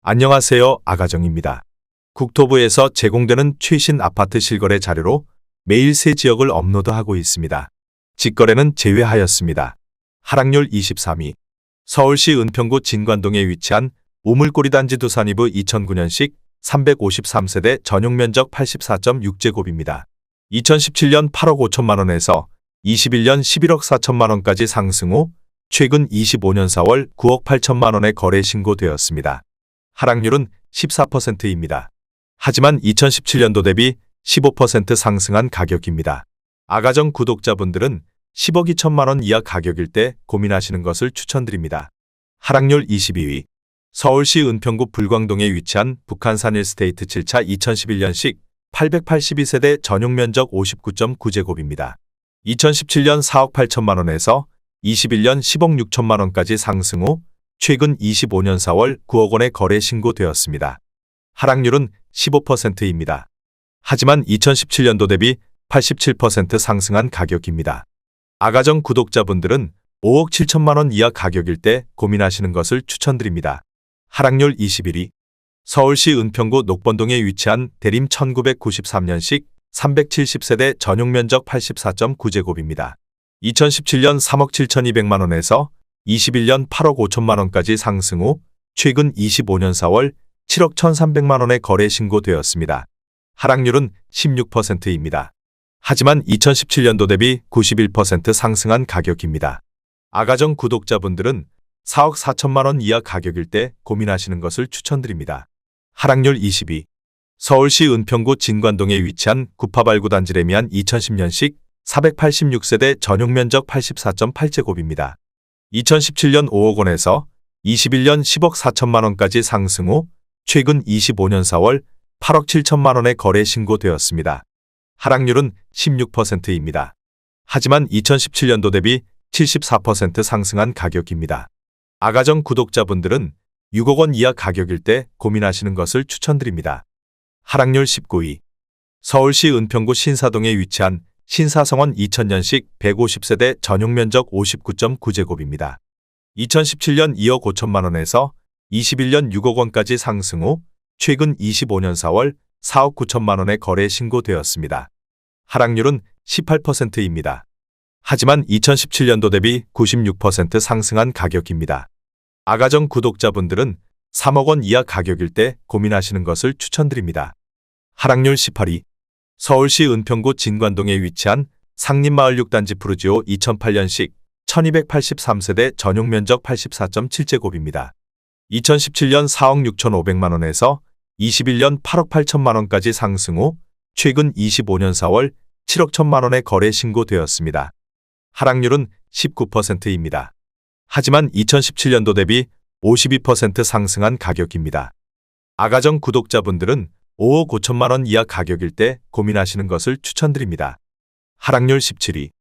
안녕하세요. 아가정입니다. 국토부에서 제공되는 최신 아파트 실거래 자료로 매일 새 지역을 업로드하고 있습니다. 직거래는 제외하였습니다. 하락률 23위. 서울시 은평구 진관동에 위치한 우물꼬리 단지 두산이브 2009년식 353세대 전용면적 84.6제곱입니다. 2017년 8억 5천만 원에서 21년 11억 4천만 원까지 상승 후 최근 25년 4월 9억 8천만 원에 거래 신고되었습니다. 하락률은 14%입니다. 하지만 2017년도 대비 15% 상승한 가격입니다. 아가정 구독자분들은 10억 2천만 원 이하 가격일 때 고민하시는 것을 추천드립니다. 하락률 22위. 서울시 은평구 불광동에 위치한 북한산 일스테이트 7차 2011년식 882세대 전용면적 59.9제곱입니다. 2017년 4억 8천만 원에서 21년 10억 6천만 원까지 상승 후 최근 25년 4월 9억 원에 거래 신고되었습니다. 하락률은 15%입니다. 하지만 2017년도 대비 87% 상승한 가격입니다. 아가정 구독자분들은 5억 7천만 원 이하 가격일 때 고민하시는 것을 추천드립니다. 하락률 21위. 서울시 은평구 녹번동에 위치한 대림 1993년식 370세대 전용면적 84.9제곱입니다. 2017년 3억 7,200만 원에서 21년 8억 5천만 원까지 상승 후 최근 25년 4월 7억 1,300만 원에 거래 신고되었습니다. 하락률은 16%입니다. 하지만 2017년도 대비 91% 상승한 가격입니다. 아가정 구독자분들은 4억 4천만 원 이하 가격일 때 고민하시는 것을 추천드립니다. 하락률 22. 서울시 은평구 진관동에 위치한 구파발구 단지 레미안 2010년식 486세대 전용면적 84.8제곱입니다. 2017년 5억 원에서 21년 10억 4천만 원까지 상승 후 최근 25년 4월 8억 7천만 원에 거래 신고되었습니다. 하락률은 16%입니다. 하지만 2017년도 대비 74% 상승한 가격입니다. 아가정 구독자분들은 6억 원 이하 가격일 때 고민하시는 것을 추천드립니다. 하락률 19위. 서울시 은평구 신사동에 위치한 신사성원 2000년식 150세대 전용면적 59.9제곱입니다. 2017년 2억 5천만 원에서 21년 6억 원까지 상승 후 최근 25년 4월 4억 9천만 원에 거래 신고되었습니다. 하락률은 18%입니다. 하지만 2017년도 대비 96% 상승한 가격입니다. 아가정 구독자분들은 3억 원 이하 가격일 때 고민하시는 것을 추천드립니다. 하락률 18위. 서울시 은평구 진관동에 위치한 상림마을 6단지 푸르지오 2008년식 1283세대 전용면적 84.7제곱입니다. 2017년 4억 6,500만 원에서 21년 8억 8천만 원까지 상승 후 최근 25년 4월 7억 1천만 원에 거래 신고되었습니다. 하락률은 19%입니다. 하지만 2017년도 대비 52% 상승한 가격입니다. 아가정 구독자분들은 5억 5천만 원 이하 가격일 때 고민하시는 것을 추천드립니다. 하락률 17위.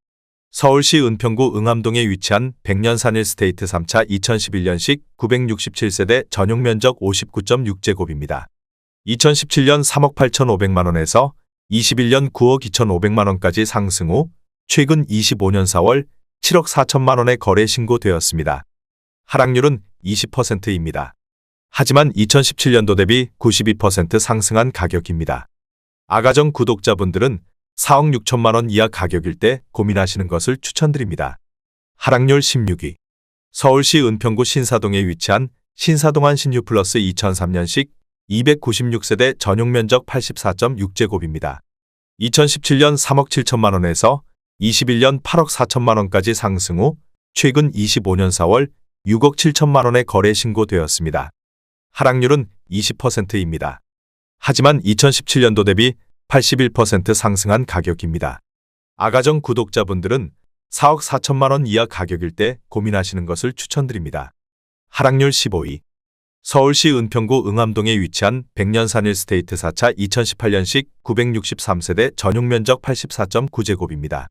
서울시 은평구 응암동에 위치한 백년산 일스테이트 3차 2011년식 967세대 전용면적 59.6제곱입니다. 2017년 3억 8,500만 원에서 21년 9억 2,500만 원까지 상승 후 최근 25년 4월 7억 4천만 원에 거래 신고되었습니다. 하락률은 20%입니다. 하지만 2017년도 대비 92% 상승한 가격입니다. 아가정 구독자분들은 4억 6천만 원 이하 가격일 때 고민하시는 것을 추천드립니다. 하락률 16위. 서울시 은평구 신사동에 위치한 신사동안 신유플러스 2003년식 296세대 전용면적 84.6제곱입니다. 2017년 3억 7천만 원에서 21년 8억 4천만 원까지 상승 후 최근 25년 4월 6억 7천만 원에 거래 신고되었습니다. 하락률은 20%입니다. 하지만 2017년도 대비 81% 상승한 가격입니다. 아가정 구독자분들은 4억 4천만 원 이하 가격일 때 고민하시는 것을 추천드립니다. 하락률 15위. 서울시 은평구 응암동에 위치한 백년산 일스테이트 4차 2018년식 963세대 전용면적 84.9제곱입니다.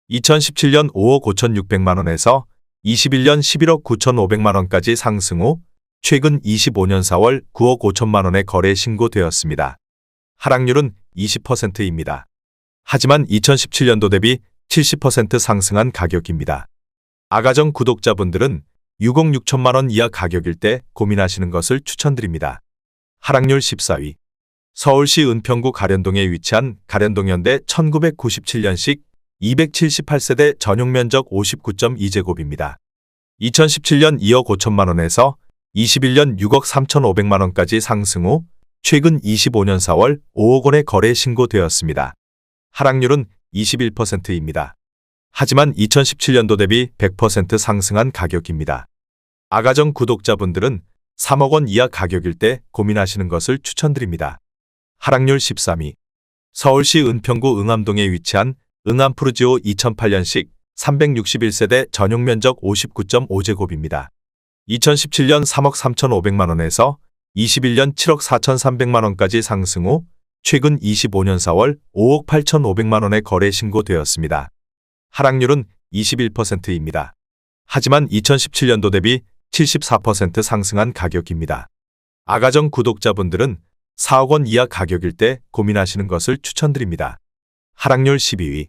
2017년 5억 5,600만 원에서 21년 11억 9,500만 원까지 상승 후 최근 25년 4월 9억 5천만 원에 거래 신고되었습니다. 하락률은 20%입니다. 하지만 2017년도 대비 70% 상승한 가격입니다. 아가정 구독자분들은 6억 6천만 원 이하 가격일 때 고민하시는 것을 추천드립니다. 하락률 14위. 서울시 은평구 가련동에 위치한 가련동현대 1997년식 278세대 전용면적 59.2제곱입니다. 2017년 2억 5천만 원에서 21년 6억 3,500만 원까지 상승 후 최근 25년 4월 5억 원의 거래 신고되었습니다. 하락률은 21%입니다. 하지만 2017년도 대비 100% 상승한 가격입니다. 아가정 구독자분들은 3억 원 이하 가격일 때 고민하시는 것을 추천드립니다. 하락률 13위. 서울시 은평구 응암동에 위치한 응암푸르지오 2008년식 361세대 전용면적 59.5제곱입니다. 2017년 3억 3,500만 원에서 21년 7억 4,300만 원까지 상승 후 최근 25년 4월 5억 8,500만 원의 거래 신고되었습니다. 하락률은 21%입니다. 하지만 2017년도 대비 74% 상승한 가격입니다. 아가정 구독자분들은 4억 원 이하 가격일 때 고민하시는 것을 추천드립니다. 하락률 12위.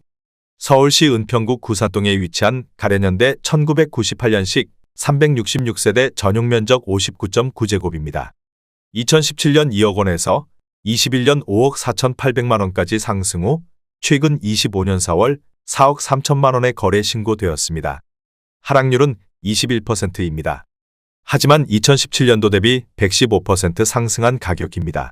서울시 은평구 구사동에 위치한 가련현대 1998년식 366세대 전용면적 59.9제곱입니다. 2017년 2억 원에서 21년 5억 4,800만 원까지 상승 후 최근 25년 4월 4억 3천만 원의 거래 신고되었습니다. 하락률은 21%입니다. 하지만 2017년도 대비 115% 상승한 가격입니다.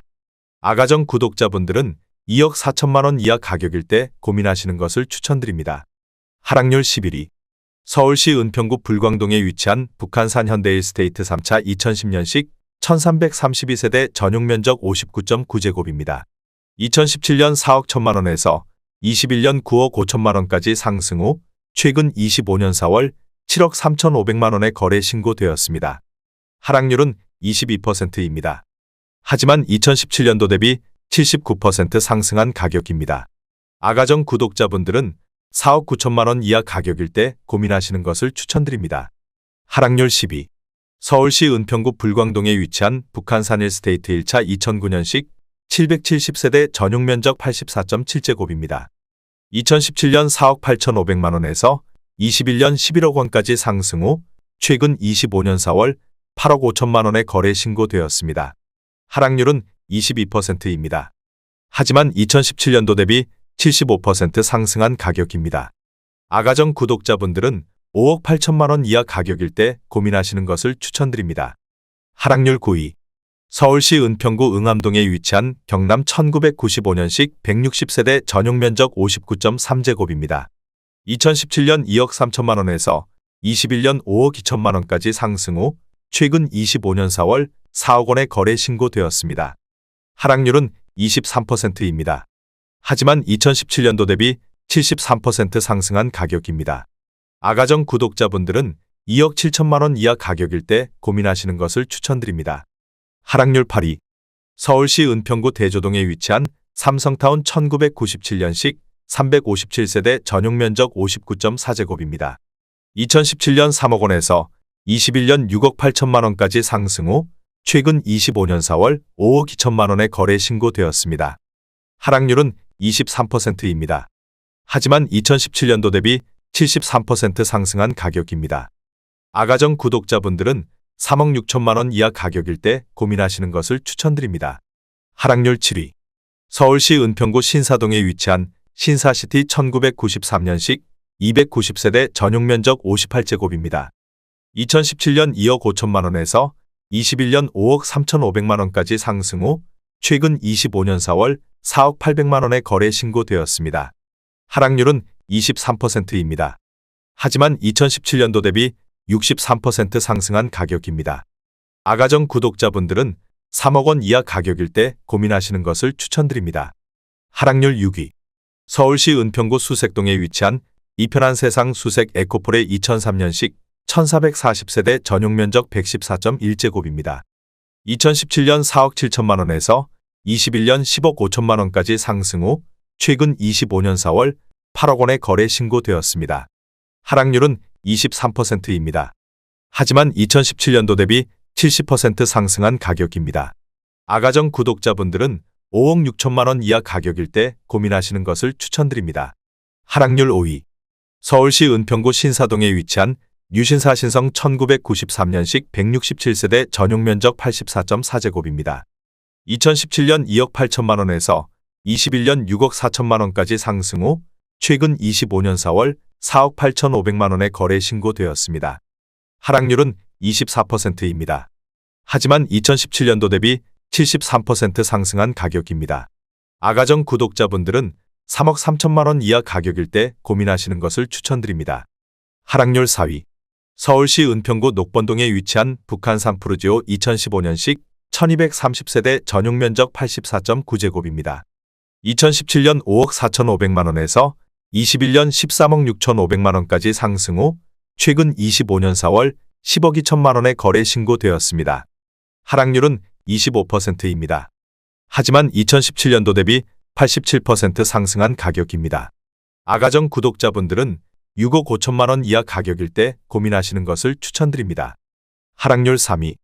아가정 구독자분들은 2억 4천만 원 이하 가격일 때 고민하시는 것을 추천드립니다. 하락률 11위. 서울시 은평구 불광동에 위치한 북한산 현대일스테이트 3차 2010년식 1332세대 전용면적 59.9제곱입니다. 2017년 4억 1천만 원에서 21년 9억 5천만 원까지 상승 후 최근 25년 4월 7억 3,500만 원의 거래 신고되었습니다. 하락률은 22%입니다. 하지만 2017년도 대비 79% 상승한 가격입니다. 아가정 구독자분들은 4억 9천만 원 이하 가격일 때 고민하시는 것을 추천드립니다. 하락률 10위. 서울시 은평구 불광동에 위치한 북한산 일스테이트 1차 2009년식 770세대 전용면적 84.7제곱입니다. 2017년 4억 8,500만 원에서 21년 11억 원까지 상승 후 최근 25년 4월 8억 5천만 원의 거래 신고되었습니다. 하락률은 22%입니다. 하지만 2017년도 대비 75% 상승한 가격입니다. 아가정 구독자분들은 5억 8천만 원 이하 가격일 때 고민하시는 것을 추천드립니다. 하락률 9위. 서울시 은평구 응암동에 위치한 경남 1995년식 160세대 전용면적 59.3제곱입니다. 2017년 2억 3천만 원에서 21년 5억 2천만 원까지 상승 후 최근 25년 4월 4억 원의 거래 신고되었습니다. 하락률은 23%입니다. 하지만 2017년도 대비 73% 상승한 가격입니다. 아가정 구독자분들은 2억 7천만 원 이하 가격일 때 고민하시는 것을 추천드립니다. 하락률 8위. 서울시 은평구 대조동에 위치한 삼성타운 1997년식 357세대 전용면적 59.4제곱입니다. 2017년 3억 원에서 21년 6억 8천만 원까지 상승 후 최근 25년 4월 5억 2천만 원의 거래 신고되었습니다. 하락률은 23%입니다. 하지만 2017년도 대비 73% 상승한 가격입니다. 아가정 구독자분들은 3억 6천만 원 이하 가격일 때 고민하시는 것을 추천드립니다. 하락률 7위. 서울시 은평구 신사동에 위치한 신사시티 1993년식 290세대 전용면적 58제곱입니다. 2017년 2억 5천만 원에서 21년 5억 3,500만 원까지 상승 후 최근 25년 4월 4억 800만 원의 거래 신고되었습니다. 하락률은 23%입니다. 하지만 2017년도 대비 63% 상승한 가격입니다. 아가정 구독자분들은 3억 원 이하 가격일 때 고민하시는 것을 추천드립니다. 하락률 6위. 서울시 은평구 수색동에 위치한 이편한 세상 수색 에코폴의 2003년식 1440세대 전용면적 114.1제곱입니다. 2017년 4억 7천만 원에서 21년 10억 5천만 원까지 상승 후 최근 25년 4월 8억 원의 거래 신고되었습니다. 하락률은 23%입니다. 하지만 2017년도 대비 70% 상승한 가격입니다. 아가정 구독자분들은 5억 6천만 원 이하 가격일 때 고민하시는 것을 추천드립니다. 하락률 5위. 서울시 은평구 신사동에 위치한 유신사 신성 1993년식 167세대 전용면적 84.4제곱입니다. 2017년 2억 8천만 원에서 21년 6억 4천만 원까지 상승 후 최근 25년 4월 4억 8천5백만 원의 거래 신고되었습니다. 하락률은 24%입니다. 하지만 2017년도 대비 73% 상승한 가격입니다. 아가정 구독자분들은 3억 3천만 원 이하 가격일 때 고민하시는 것을 추천드립니다. 하락률 4위. 서울시 은평구 녹번동에 위치한 북한산 푸르지오 2015년식 1230세대 전용 면적 84.9제곱입니다. 2017년 5억 4천5백만 원에서 21년 13억 6천5백만 원까지 상승 후 최근 25년 4월 10억 2천만 원의 거래 신고되었습니다. 하락률은 25%입니다. 하지만 2017년도 대비 87% 상승한 가격입니다. 아가정 구독자분들은 6억 5천만 원 이하 가격일 때 고민하시는 것을 추천드립니다. 하락률 3위.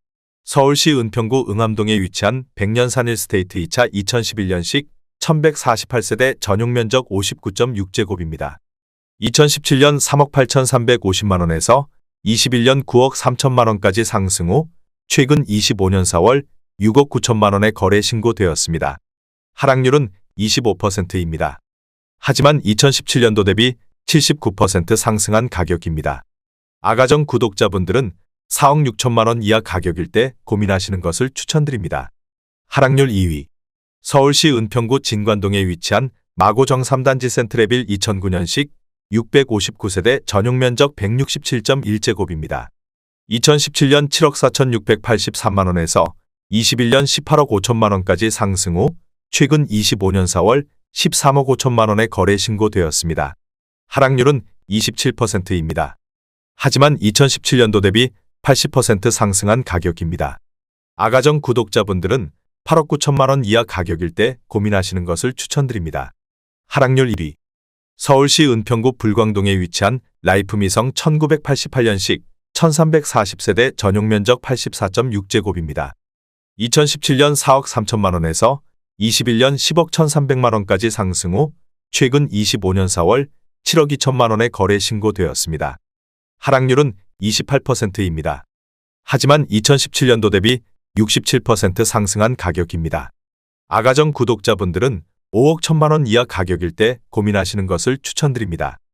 서울시 은평구 응암동에 위치한 백년산 1스테이트 2차 2011년식 1148세대 전용 면적 59.6제곱입니다. 2017년 3억 8천3백오십만 원에서 21년 9억 3천만 원까지 상승 후 최근 25년 4월 6억 9천만 원의 거래 신고되었습니다. 하락률은 25%입니다. 하지만 2017년도 대비 79% 상승한 가격입니다. 아가정 구독자분들은 4억 6천만 원 이하 가격일 때 고민하시는 것을 추천드립니다. 하락률 2위. 서울시 은평구 진관동에 위치한 마고정 3단지 센트레빌 2009년식 659세대 전용 면적 167.1제곱입니다. 2017년 7억 4천6백팔십삼만 원에서 21년 18억 5천만 원까지 상승 후 최근 25년 4월 13억 5천만 원의 거래 신고되었습니다. 하락률은 27%입니다. 하지만 2017년도 대비 80% 상승한 가격입니다. 아가정 구독자분들은 8억 9천만 원 이하 가격일 때 고민하시는 것을 추천드립니다. 하락률 1위. 서울시 은평구 불광동에 위치한 라이프미성 1988년식 1340세대 전용 면적 84.6제곱입니다. 2017년 4억 3천만 원에서 21년 10억 1,300만 원까지 상승 후 최근 25년 4월 7억 2천만 원의 거래 신고되었습니다. 하락률은 28%입니다. 하지만 2017년도 대비 67% 상승한 가격입니다. 아가정 구독자분들은 5억 1천만 원 이하 가격일 때 고민하시는 것을 추천드립니다.